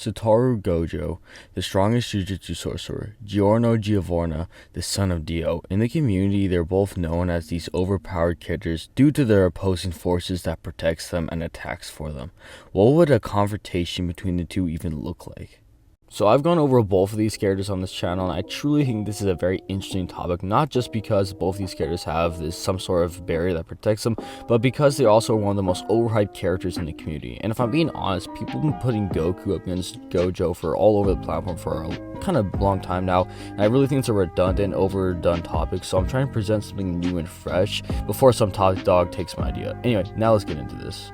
Satoru Gojo, the strongest Jujutsu sorcerer, Giorno Giovanna, the son of Dio. In the community, they're both known as these overpowered characters due to their opposing forces that protects them and attacks for them. What would a confrontation between the two even look like? So I've gone over both of these characters on this channel, and I truly think this is a very interesting topic, not just because both these characters have some sort of barrier that protects them, but because they're also one of the most overhyped characters in the community. And if I'm being honest, people have been putting Goku up against Gojo for all over the platform for a kind of long time now, and I really think it's a redundant, overdone topic, so I'm trying to present something new and fresh before some top dog takes my idea. Anyway, now let's get into this.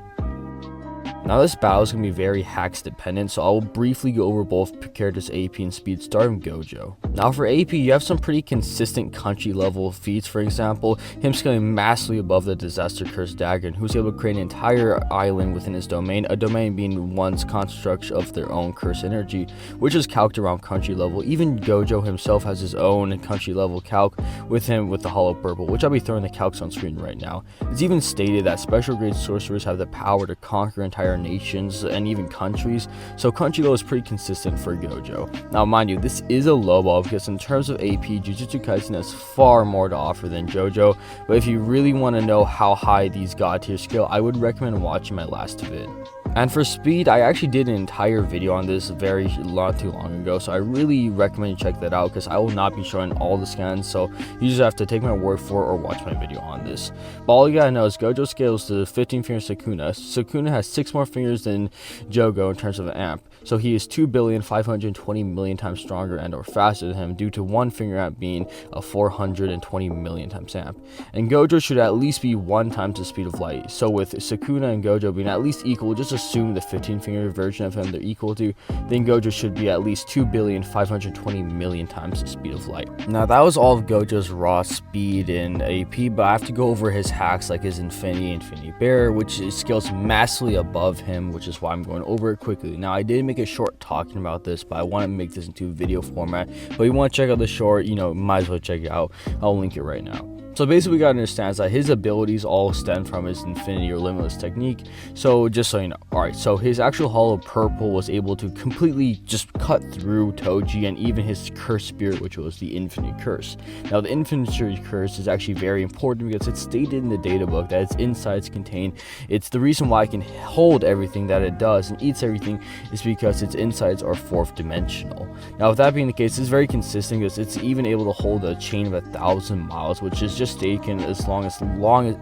Now this battle is going to be very hacks dependent, so I will briefly go over both characters' AP and speed, starting with Gojo. Now for AP, you have some pretty consistent country level feats. For example, him scaling massively above the disaster cursed Dagon, who's able to create an entire island within his domain, a domain being one's construct of their own curse energy, which is calced around country level. Even Gojo himself has his own country level calc with him with the hollow purple, which I'll be throwing the calcs on screen right now. It's even stated that special grade sorcerers have the power to conquer entire nations and even countries, so country level is pretty consistent for Gojo. Now mind you, this is a low ball because in terms of AP, Jujutsu Kaisen has far more to offer than Jojo, but if you really want to know how high these god tier scale, I would recommend watching my last vid. And for speed, I actually did an entire video on this not too long ago, so I really recommend you check that out because I will not be showing all the scans, so you just have to take my word for it or watch my video on this. But all you gotta know is Gojo scales to 15 finger Sukuna. Sukuna has 6 more fingers than Jogo in terms of amp, so he is 2,520,000,000 times stronger and or faster than him due to one finger amp being a 420,000,000 times amp. And Gojo should at least be 1 times the speed of light, so with Sukuna and Gojo being at least equal, just assume the 15 finger version of him they're equal to, then Gojo should be at least 2,520,000,000 times the speed of light. Now that was all of Gojo's raw speed in AP, but I have to go over his hacks like his Infinity Bear, which scales massively above him, which is why I'm going over it quickly. Now I did make a short talking about this, but I want to make this into video format, but you want to check out the short, might as well check it out. I'll link it right now. So basically we gotta understand is that his abilities all stem from his infinity or limitless technique, so just so you know. Alright, so his actual hollow purple was able to completely just cut through Toji and even his curse spirit, which was the infinite curse. Now the infinite curse is actually very important because it's stated in the data book that its insides contain, it's the reason why it can hold everything that it does and eats everything is because its insides are 4th dimensional. Now with that being the case, it's very consistent because it's even able to hold a chain of 1,000 miles, which is just stated as long as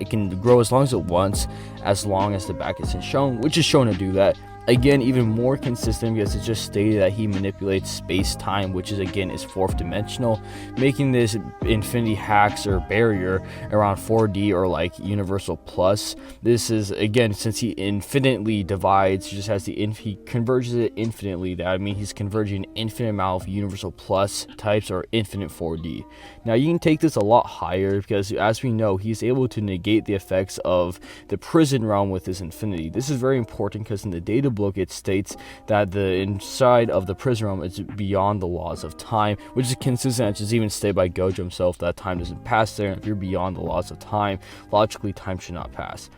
it can grow as long as it wants, as long as the back isn't shown, which is shown to do that. Again, even more consistent because it's just stated that he manipulates space-time, which is again is 4th dimensional, making this infinity hacks or barrier around 4D or like universal plus. This is again, since he infinitely divides, he just has he converges it infinitely. That means he's converging an infinite amount of universal plus types or infinite 4D. Now you can take this a lot higher because as we know, he's able to negate the effects of the prison realm with his infinity. This is very important because in the data book it states that the inside of the prison realm is beyond the laws of time, which is consistent, which is even stated by Gojo himself that time doesn't pass there, and if you're beyond the laws of time, logically time should not pass.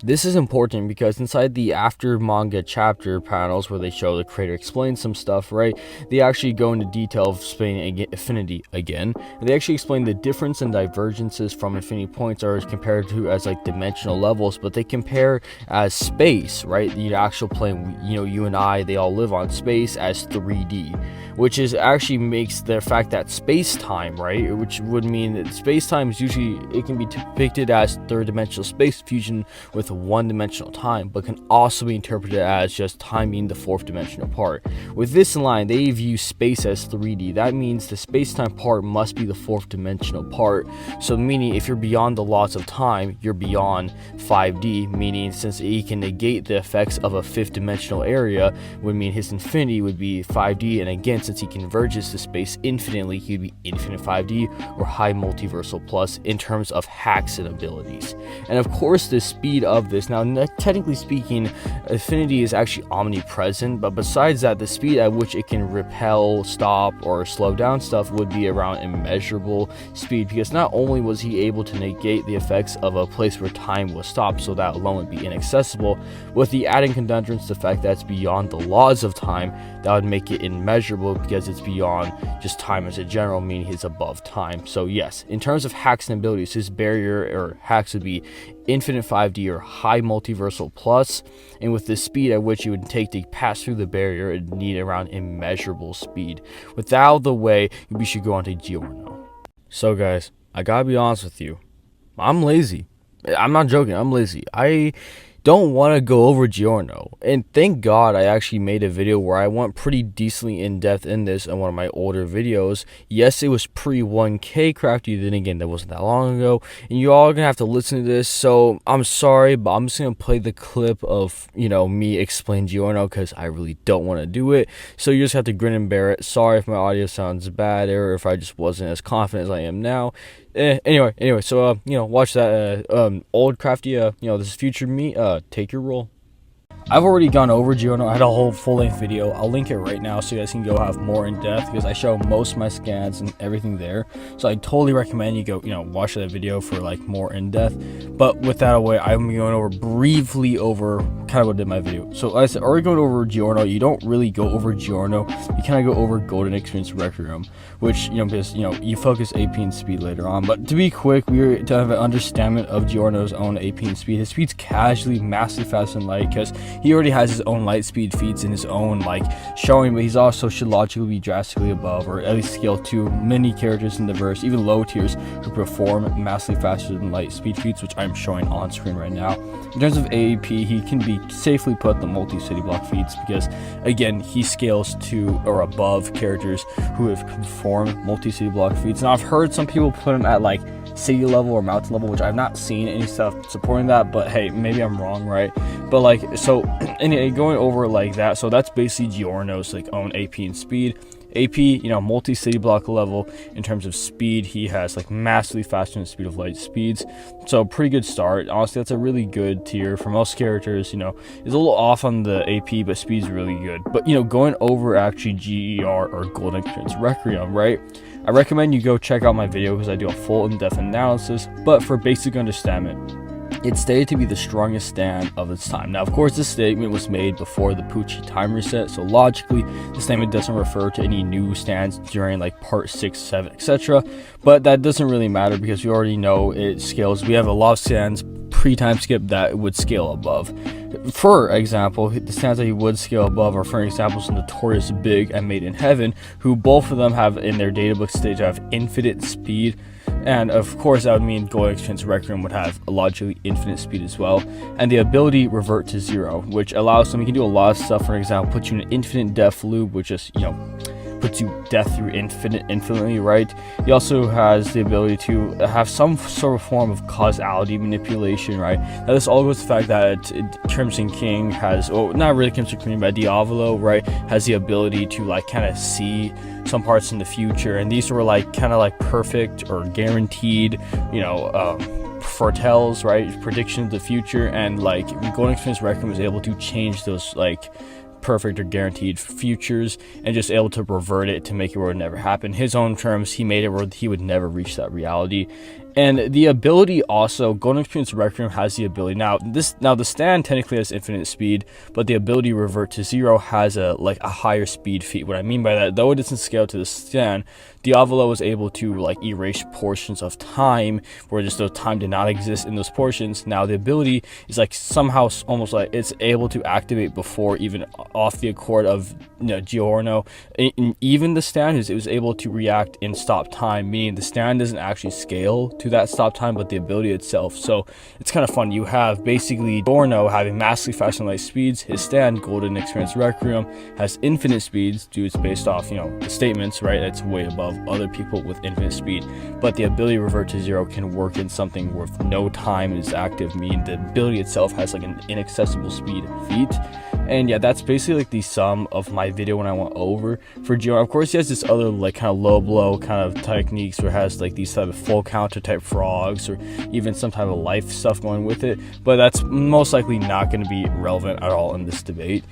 This is important because inside the after manga chapter panels where they show the creator explain some stuff, right, they actually go into detail of explaining affinity again, and they actually explain the difference and divergences from infinity points are compared to as like dimensional levels, but they compare as space, right, the actual plane, you and I, they all live on space as 3D, which is actually makes the fact that space-time, right, which would mean that space-time is usually, it can be depicted as 3rd dimensional space fusion with 1-dimensional time, but can also be interpreted as just time being the 4th dimensional part. With this in line, they view space as 3D. That means the space-time part must be the 4th dimensional part, so meaning if you're beyond the laws of time, you're beyond 5D, meaning since he can negate the effects of a 5th dimensional area, would mean his infinity would be 5D, and again, since he converges to space infinitely, he'd be infinite 5D or high multiversal plus in terms of hacks and abilities. And of course the speed of this, now technically speaking, affinity is actually omnipresent, but besides that, the speed at which it can repel, stop, or slow down stuff would be around immeasurable speed, because not only was he able to negate the effects of a place where time was stopped, so that alone would be inaccessible, with the adding conundrums the fact that it's beyond the laws of time, that would make it immeasurable because it's beyond just time as a general, meaning it's above time. So yes, in terms of hacks and abilities, his barrier or hacks would be infinite 5D or high multiversal plus, and with the speed at which it would take to pass through the barrier, it'd need around immeasurable speed. Without the way, we should go on to Giorno. So guys, I gotta be honest with you, I'm lazy. I'm not joking, I'm lazy. I don't want to go over Giorno, and thank God I actually made a video where I went pretty decently in depth in this in one of my older videos. Yes, it was pre 1K crafty, then again that wasn't that long ago, and you all gonna have to listen to this, so I'm sorry, but I'm just gonna play the clip of, you know, me explain Giorno because I really don't want to do it, so you just have to grin and bear it. Sorry if my audio sounds bad or if I just wasn't as confident as I am now. Anyway, so you know, watch that old crafty, you know, this is future me, take your role. I've already gone over Giorno. I had a whole full-length video. I'll link it right now so you guys can go have more in depth, because I show most of my scans and everything there. So I totally recommend you go, you know, watch that video for like more in depth. But with that away, I'm going over briefly over kind of what I did in my video. So like I said, already going over Giorno, you don't really go over Giorno. You kind of go over Golden Experience Requiem, which, you know, because, you know, you focus AP and speed later on. But to be quick, we're to have an understanding of Giorno's own AP and speed. His speed's casually massively faster than light because he already has his own light speed feats in his own like showing, but he's also should logically be drastically above, or at least scale to many characters in the verse, even low tiers, who perform massively faster than light speed feats, which I'm showing on screen right now. In terms of AAP, he can be safely put the multi-city block feats because, again, he scales to or above characters who have performed multi-city block feats. And I've heard some people put him at like city level or mountain level, which I've not seen any stuff supporting that, but hey, maybe I'm wrong, right? But like, so anyway, going over like that, so that's basically Giorno's like own AP and speed. AP, you know, multi-city block level. In terms of speed, he has like massively faster than the speed of light speeds, so pretty good start. Honestly, that's a really good tier for most characters. You know, it's a little off on the AP, but speed's really good. But you know, going over actually GER or Golden Experience Requiem, right? I recommend you go check out my video because I do a full in-depth analysis. But for basic understanding, it's stated to be the strongest stand of its time. Now, of course, this statement was made before the Pucci time reset, so logically, the statement doesn't refer to any new stands during like part 6, 7, etc. But that doesn't really matter because we already know it scales. We have a lot of stands pre-time skip that would scale above. For example, the stands that he would scale above are, for example, some Notorious Big and Made in Heaven, who both of them have in their databook stage have infinite speed. And of course, that would mean Golden Experience Requiem would have a logically infinite speed as well, and the ability Revert to Zero, which allows them, you can do a lot of stuff. For example, put you in an infinite death loop, which is, you know, puts you death through infinitely, right? He also has the ability to have some sort of form of causality manipulation, right? Now this all goes to the fact that Crimson King has, oh, not really Crimson King, but Diavolo, right, has the ability to like kind of see some parts in the future, and these were like kind of like perfect or guaranteed, you know, foretells, right, prediction of the future. And like Golden Experience Requiem was able to change those like perfect or guaranteed futures and just able to revert it to make it where it never happened. His own terms, he made it where he would never reach that reality. And the ability also, Golden Experience Requiem has the ability, now the stand technically has infinite speed, but the ability Revert to Zero has a higher speed feat. What I mean by that, though it doesn't scale to the stand, Diavolo was able to like erase portions of time where just the time did not exist in those portions. Now the ability is like somehow almost like it's able to activate before even off the accord of, you know, Giorno. Even the stand it was able to react in stop time, meaning the stand doesn't actually scale to that stop time, but the ability itself. So it's kind of fun. You have basically Giorno having massively faster than light speeds. His stand, Golden Experience Requiem, has infinite speeds due it's based off, you know, the statements, right? It's way above other people with infinite speed. But the ability Revert to Zero can work in something where no time is active, meaning the ability itself has like an inaccessible speed feat. And yeah, that's basically like the sum of my video when I went over for Giorno. Of course, he has this other like kind of low blow kind of techniques where it has like these type of full counter type frogs or even some type of life stuff going with it, but that's most likely not going to be relevant at all in this debate.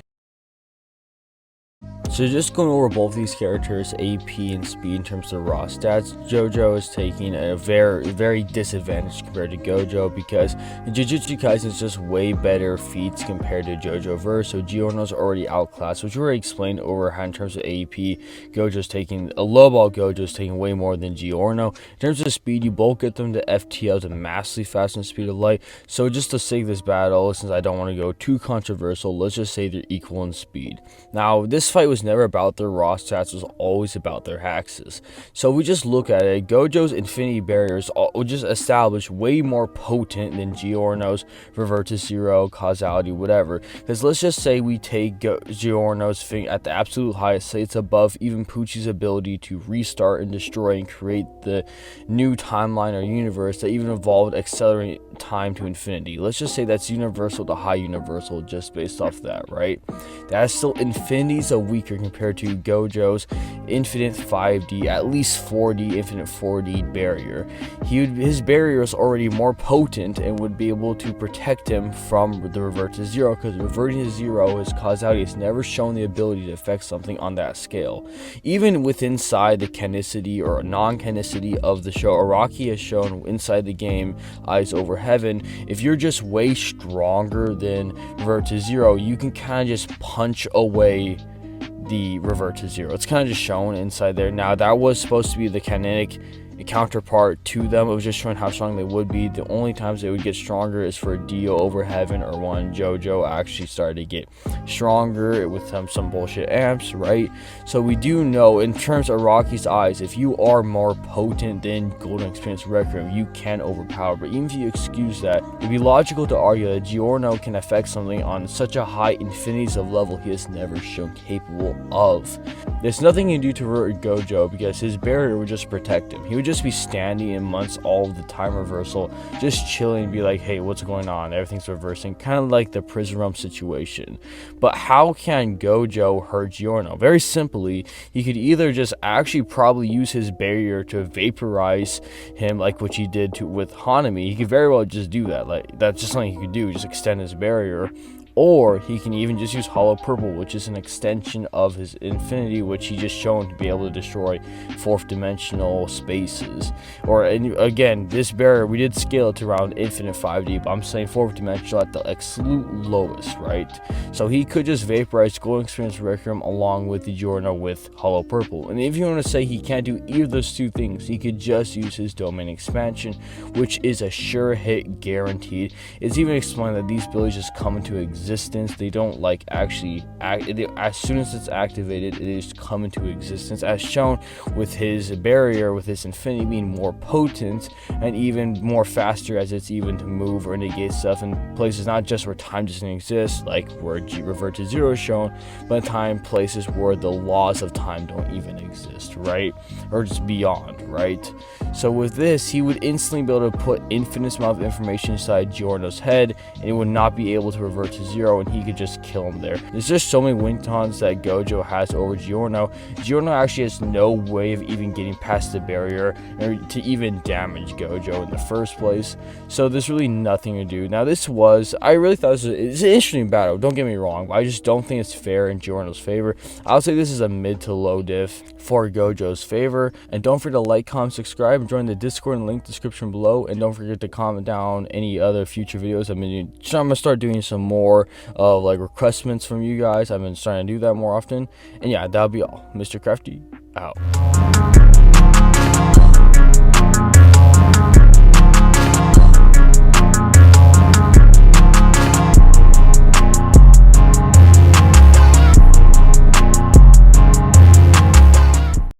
So just going over both these characters, AP and speed in terms of raw stats, Jojo is taking a very disadvantage compared to Gojo because Jujutsu Kaisen is just way better feats compared to Gojo Verse. So Giorno's already outclassed, which we already explained over how in terms of AP, Gojo's taking a low ball. Gojo's taking way more than Giorno. In terms of speed, you both get them to FTL to massively faster than speed of light. So just to save this battle, since I don't want to go too controversial, let's just say they're equal in speed. Now this fight was never about their raw stats, was always about their hexes. So we just look at it, Gojo's infinity barriers will just establish way more potent than Giorno's revert to zero, causality, whatever. Because let's just say we take Giorno's thing at the absolute highest, say it's above even Pucci's ability to restart and destroy and create the new timeline or universe that even evolved accelerating time to infinity. Let's just say that's universal to high universal just based off that, right? That's still infinities of weaker compared to Gojo's infinite 5D, at least 4D, infinite 4D barrier. His barrier is already more potent and would be able to protect him from the revert to zero, because reverting to zero, his causality has never shown the ability to affect something on that scale. Even with inside the canicity or non-canicity of the show, Araki has shown inside the game Eyes Over Heaven, if you're just way stronger than revert to zero, you can kind of just punch away the revert to zero. It's kind of just shown inside there. Now that was supposed to be the canonic counterpart to them. It was just showing how strong they would be. The only times they would get stronger is for Dio Over Heaven or when Jojo actually started to get stronger with some bullshit amps, right? So we do know in terms of Rocky's eyes, if you are more potent than Golden Experience Requiem, you can overpower. But even if you excuse that, it'd be logical to argue that Giorno can affect something on such a high infinities of level he has never shown capable of. There's nothing you can do to revert Gojo because his barrier would just protect him. He would just be standing in months all of the time reversal, just chilling and be like, hey, what's going on? Everything's reversing, kind of like the prison realm situation. But how can Gojo hurt Giorno? Very simply, he could either just actually probably use his barrier to vaporize him, like what he did with Hanami. He could very well just do that. Like that's just something he could do, just extend his barrier. Or he can even just use Hollow Purple, which is an extension of his infinity, which he just shown to be able to destroy fourth dimensional spaces. Or again, this barrier, we did scale it to around infinite 5D, but I'm saying fourth dimensional at the absolute lowest, right? So he could just vaporize Golden Experience Requiem along with the Giorno with Hollow Purple. And if you want to say he can't do either of those two things, he could just use his domain expansion, which is a sure hit guaranteed. It's even explained that these abilities just come into existence. They don't like actually as soon as it's activated, it is come into existence, as shown with his barrier, with his infinity being more potent and even more faster as it's even to move or negate stuff in places not just where time doesn't exist, like where revert to zero is shown, but in places where the laws of time don't even exist, right? Or just beyond, right? So with this, he would instantly be able to put infinite amount of information inside Giorno's head, and it would not be able to revert to zero, and he could just kill him there. There's just so many win tons that Gojo has over Giorno. Giorno actually has no way of even getting past the barrier or to even damage Gojo in the first place. So there's really nothing to do. Now I really thought it's an interesting battle, don't get me wrong, but I just don't think it's fair in Giorno's favor. I'll say this is a mid to low diff for Gojo's favor. And don't forget to like, comment, subscribe, and join the Discord and link description below. And don't forget to comment down any other future videos I'm gonna start doing some more of like requestments from you guys. I've been starting to do that more often. And yeah, that'll be all. Mr. Crafty out.